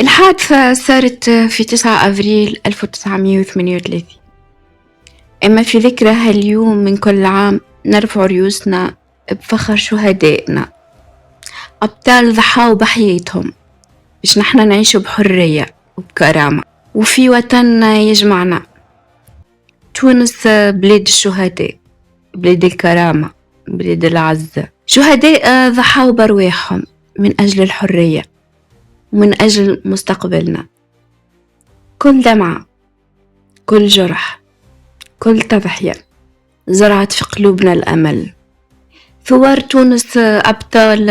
الحادثة صارت في 9 أبريل 1938. أما في ذكرى هاليوم من كل عام نرفع رؤوسنا بفخر شهدائنا، أبطال ضحوا بحياتهم باش نحنا نعيش بحرية وبكرامة وفي وطن يجمعنا. تونس بلاد الشهداء، بلاد الكرامة، بلاد العزة. شهداء ضحوا برواحهم من أجل الحرية ومن أجل مستقبلنا. كل دمعة، كل جرح، كل تضحية زرعت في قلوبنا الأمل. ثوار تونس أبطال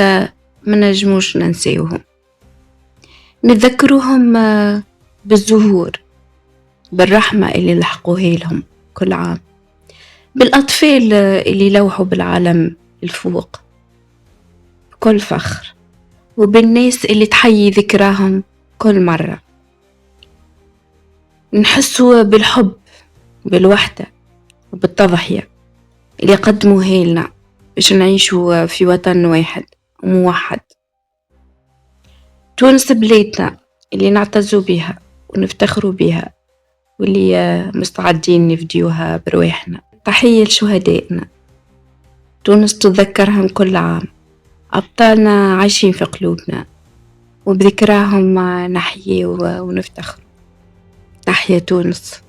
ما نجموش ننسيوهم، نتذكروهم بالزهور، بالرحمة اللي لحقوها لهم كل عام، بالأطفال اللي لوحوا بالعالم الفوق بكل فخر، وبالناس اللي تحيي ذكراهم كل مرة. نحسوا بالحب، بالوحدة، وبالتضحية اللي قدموها لنا باش نعيشوا في وطن واحد وموحد. تونس بلادنا اللي نعتزوا بها ونفتخروا بها، واللي مستعدين نفديوها برواحنا. تحية لشهدائنا، تونس تذكرهم كل عام، أبطالنا عايشين في قلوبنا وبذكراهم نحيي ونفتخر. تحية تونس.